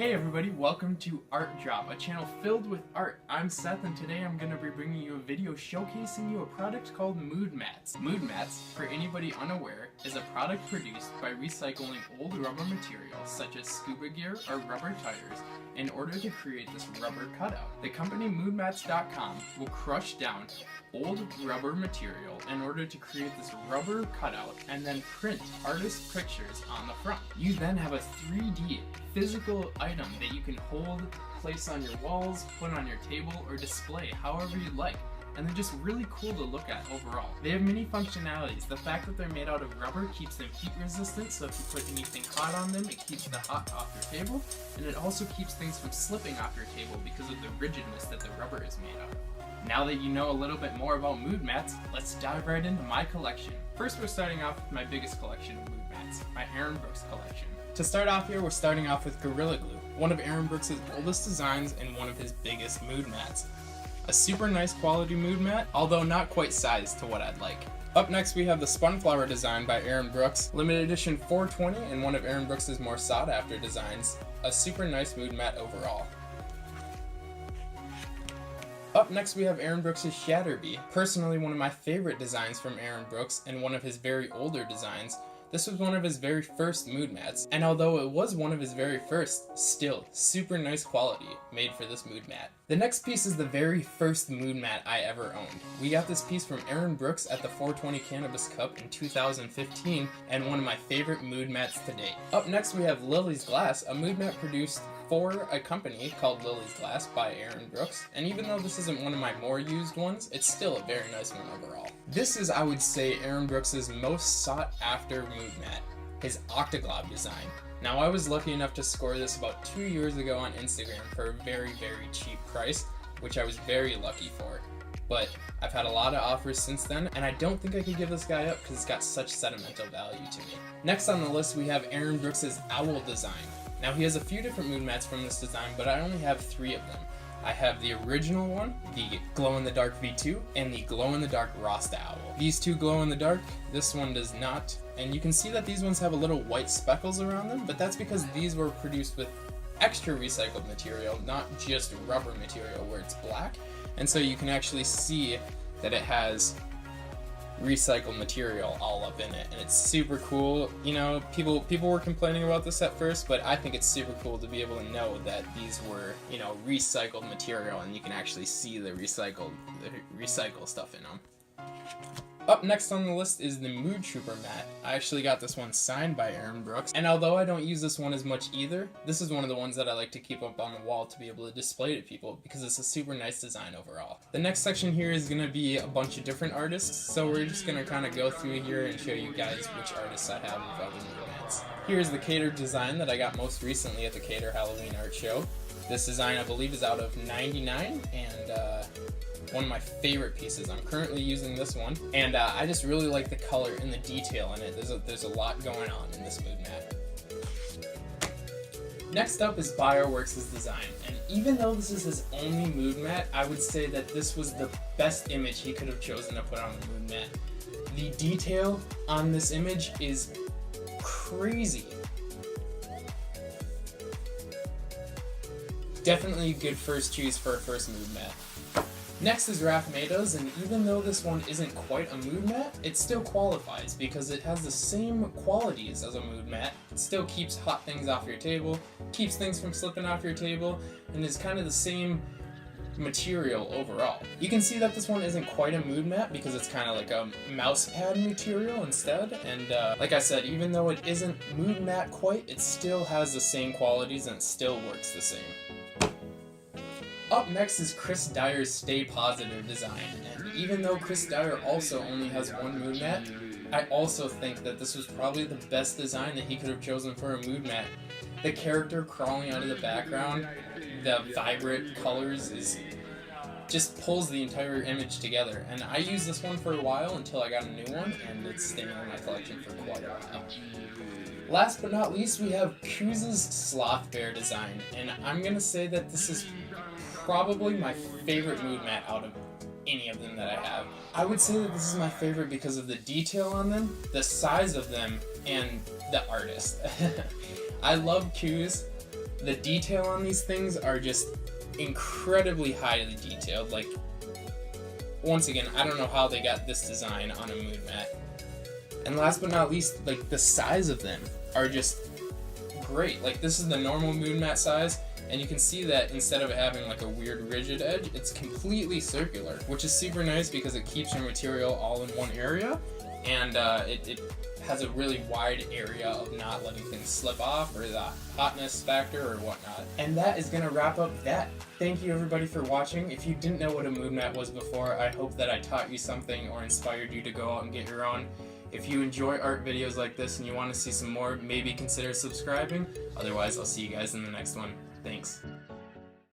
Hey everybody, welcome to Art Drop, a channel filled with art. I'm Seth and today I'm going to be bringing you a video showcasing you a product called Moodmats. Moodmats, for anybody unaware, is a product produced by recycling old rubber materials such as scuba gear or rubber tires in order to create this rubber cutout. The company moodmats.com will crush down old rubber material in order to create this rubber cutout and then print artist pictures on the front. You then have a 3D physical item that you can hold, place on your walls, put on your table, or display however you like. And they're just really cool to look at overall. They have many functionalities. The fact that they're made out of rubber keeps them heat resistant, so if you put anything hot on them, it keeps the hot off your table, and it also keeps things from slipping off your table because of the rigidness that the rubber is made out of. Now that you know a little bit more about Moodmats, let's dive right into my collection. First, we're starting off with my biggest collection of Moodmats, my Aaron Brooks collection. To start off here, we're starting off with Gorilla Glue, one of Aaron Brooks' oldest designs and one of his biggest Moodmats. A super nice quality Moodmat, although not quite sized to what I'd like. Up next we have the Spunflower design by Aaron Brooks, limited edition 420 and one of Aaron Brooks' more sought after designs. A super nice Moodmat overall. Up next we have Aaron Brooks' Shatterbeek, personally one of my favorite designs from Aaron Brooks and one of his very older designs. This was one of his very first Moodmats, and although it was one of his very first, still super nice quality made for this Moodmat. The next piece is the very first Moodmat I ever owned. We got this piece from Aaron Brooks at the 420 Cannabis Cup in 2015, and one of my favorite Moodmats to date. Up next we have Lilis Class, a Moodmat produced for a company called Lilis Class by Aaron Brooks, and even though this isn't one of my more used ones, it's still a very nice one overall. This is, I would say, Aaron Brooks' most sought after Moodmat, his Octoglobs design. Now I was lucky enough to score this about 2 years ago on Instagram for a very, very cheap price, which I was very lucky for. But I've had a lot of offers since then, and I don't think I could give this guy up because it's got such sentimental value to me. Next on the list we have Aaron Brooks' Owl design. Now he has a few different Moodmats from this design, but I only have 3 of them. I have the original one, the glow-in-the-dark V2, and the glow-in-the-dark Rasta Owl. These two glow in the dark, this one does not, and you can see that these ones have a little white speckles around them, but that's because these were produced with extra recycled material, not just rubber material where it's black, and so you can actually see that it has recycled material all up in it, and it's super cool. You know, people were complaining about this at first, but I think it's super cool to be able to know that these were, you know, recycled material, and you can actually see the recycle stuff in them. Up next on the list is the Moodtrooper mat. I actually got this one signed by Aaron Brooks, and although I don't use this one as much either, this is one of the ones that I like to keep up on the wall to be able to display to people because it's a super nice design overall. The next section here is going to be a bunch of different artists, so we're just going to kind of go through here and show you guys which artists I have involved in the mats. Here's the Cater design that I got most recently at the Cater Halloween art show. This design I believe is out of '99 and one of my favorite pieces. I'm currently using this one, and I just really like the color and the detail in it. There's a lot going on in this Moodmat. Next up is Bioworks' design, and even though this is his only Moodmat, I would say that this was the best image he could have chosen to put on the Moodmat. The detail on this image is crazy. Definitely a good first choose for a first Moodmat. Next is Raphmados, and even though this one isn't quite a Moodmat, it still qualifies because it has the same qualities as a Moodmat. It still keeps hot things off your table, keeps things from slipping off your table, and is kind of the same material overall. You can see that this one isn't quite a Moodmat because it's kind of like a mouse pad material instead, and like I said, even though it isn't Moodmat quite, it still has the same qualities and it still works the same. Up next is Chris Dyer's Stay Positive design, and even though Chris Dyer also only has one Moodmat, I also think that this was probably the best design that he could have chosen for a Moodmat. The character crawling out of the background, the vibrant colors just pulls the entire image together, and I used this one for a while until I got a new one, and it's staying in my collection for quite a while. Last but not least, we have Kuz's Sloth Bear design, and I'm gonna say that this is probably my favorite Moodmat out of any of them that I have. I would say that this is my favorite because of the detail on them, the size of them, and the artist. I love Kuz, The detail on these things are just incredibly highly detailed. Like, once again, I don't know how they got this design on a mood mat. And last but not least, like, the size of them are just great. Like, this is the normal mood mat size, and you can see that instead of having like a weird rigid edge, it's completely circular, which is super nice because it keeps your material all in one area, and it has a really wide area of not letting things slip off, or the hotness factor or whatnot. And that is going to wrap up that. Thank you everybody for watching. If you didn't know what a mood mat was before, I hope that I taught you something or inspired you to go out and get your own. If you enjoy art videos like this and you want to see some more, maybe consider subscribing. Otherwise, I'll see you guys in the next one. Thanks.